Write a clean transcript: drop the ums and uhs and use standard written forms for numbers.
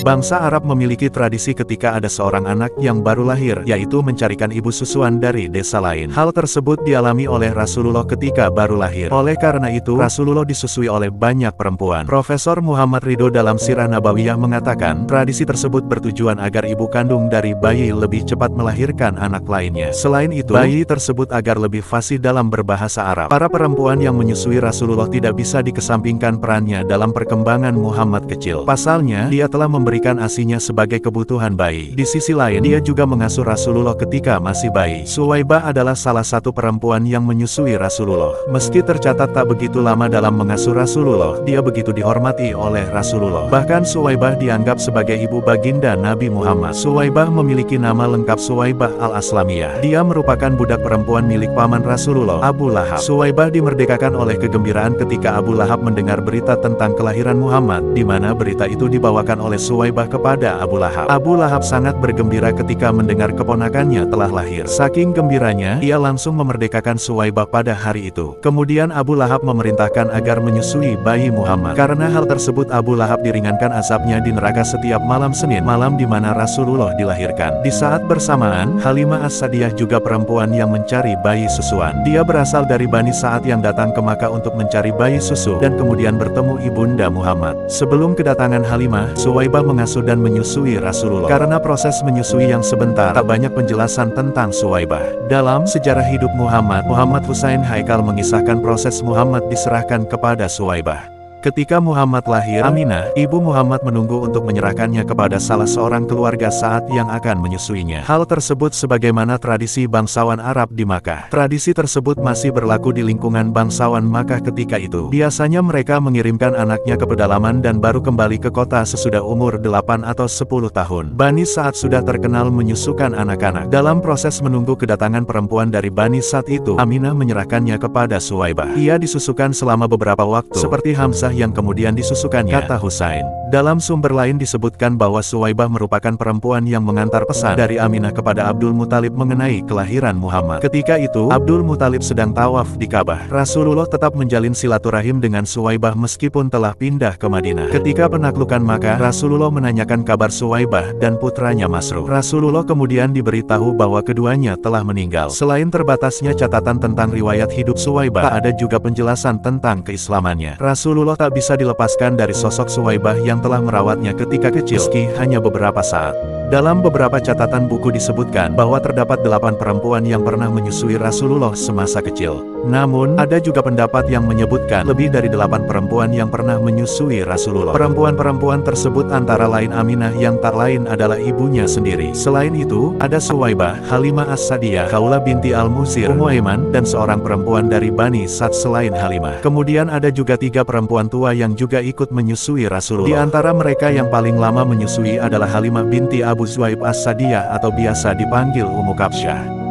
Bangsa Arab memiliki tradisi ketika ada seorang anak yang baru lahir, yaitu mencarikan ibu susuan dari desa lain. Hal tersebut dialami oleh Rasulullah ketika baru lahir. Oleh karena itu, Rasulullah disusui oleh banyak perempuan. Profesor Muhammad Ridho dalam Sirah Nabawiyah mengatakan, tradisi tersebut bertujuan agar ibu kandung dari bayi lebih cepat melahirkan anak lainnya. Selain itu, bayi tersebut agar lebih fasih dalam berbahasa Arab. Para perempuan yang menyusui Rasulullah tidak bisa dikesampingkan perannya dalam perkembangan Muhammad kecil. Pasalnya, dia telah memberikan ASINya sebagai kebutuhan bayi. Di sisi lain, dia juga mengasuh Rasulullah ketika masih bayi. Suwaibah adalah salah satu perempuan yang menyusui Rasulullah. Meski tercatat tak begitu lama dalam mengasuh Rasulullah, dia begitu dihormati oleh Rasulullah. Bahkan Suwaibah dianggap sebagai ibu baginda Nabi Muhammad. Suwaibah memiliki nama lengkap Suwaibah al-Aslamiyah. Dia merupakan budak perempuan milik paman Rasulullah, Abu Lahab. Suwaibah dimerdekakan oleh kegembiraan ketika Abu Lahab mendengar berita tentang kelahiran Muhammad, di mana berita itu dibawakan oleh Suwaibah kepada Abu Lahab. Abu Lahab sangat bergembira ketika mendengar keponakannya telah lahir. Saking gembiranya, ia langsung memerdekakan Suwaibah pada hari itu. Kemudian Abu Lahab memerintahkan agar menyusui bayi Muhammad. Karena hal tersebut, Abu Lahab diringankan azabnya di neraka setiap malam Senin, malam di mana Rasulullah dilahirkan. Di saat bersamaan, Halimah As-Sadiyah juga perempuan yang mencari bayi susuan. Dia berasal dari Bani Sa'ad yang datang ke Makkah untuk mencari bayi susu, dan kemudian bertemu ibunda Muhammad. Sebelum kedatangan Halimah, Suwaibah mengasuh dan menyusui Rasulullah. Karena proses menyusui yang sebentar, tak banyak penjelasan tentang Suwaibah. Dalam sejarah hidup Muhammad Husain Haikal mengisahkan proses Muhammad diserahkan kepada Suwaibah. Ketika Muhammad lahir, Aminah, ibu Muhammad menunggu untuk menyerahkannya kepada salah seorang keluarga saat yang akan menyusuinya. Hal tersebut sebagaimana tradisi bangsawan Arab di Makkah. Tradisi tersebut masih berlaku di lingkungan bangsawan Makkah ketika itu. Biasanya mereka mengirimkan anaknya ke pedalaman dan baru kembali ke kota sesudah umur 8 atau 10 tahun. Bani Sa'ad sudah terkenal menyusukan anak-anak. Dalam proses menunggu kedatangan perempuan dari Bani Sa'ad itu, Aminah menyerahkannya kepada Suwaibah. Ia disusukan selama beberapa waktu, seperti Hamzah yang kemudian disusukannya, kata Husain. Dalam sumber lain disebutkan bahwa Suwaibah merupakan perempuan yang mengantar pesan dari Aminah kepada Abdul Muthalib mengenai kelahiran Muhammad. Ketika itu, Abdul Muthalib sedang tawaf di Ka'bah. Rasulullah tetap menjalin silaturahim dengan Suwaibah meskipun telah pindah ke Madinah. Ketika penaklukan Makkah, Rasulullah menanyakan kabar Suwaibah dan putranya Masruh. Rasulullah kemudian diberitahu bahwa keduanya telah meninggal. Selain terbatasnya catatan tentang riwayat hidup Suwaibah, tak ada juga penjelasan tentang keislamannya. Rasulullah tak bisa dilepaskan dari sosok Suwaibah yang telah merawatnya ketika kecil, meski hanya beberapa saat. Dalam beberapa catatan buku disebutkan bahwa terdapat 8 perempuan yang pernah menyusui Rasulullah semasa kecil. Namun, ada juga pendapat yang menyebutkan lebih dari 8 perempuan yang pernah menyusui Rasulullah. Perempuan-perempuan tersebut antara lain Aminah yang tak lain adalah ibunya sendiri. Selain itu, ada Suwaibah, Halimah As-Sadiyah, Khawlah binti Al-Muzir, Ummu Aiman, dan seorang perempuan dari Bani Sa'ad selain Halimah. Kemudian ada juga 3 perempuan tua yang juga ikut menyusui Rasulullah. Di antara mereka yang paling lama menyusui adalah Halimah binti Abu Zuhaib As-Sadiyah atau biasa dipanggil Ummu Kabsyah.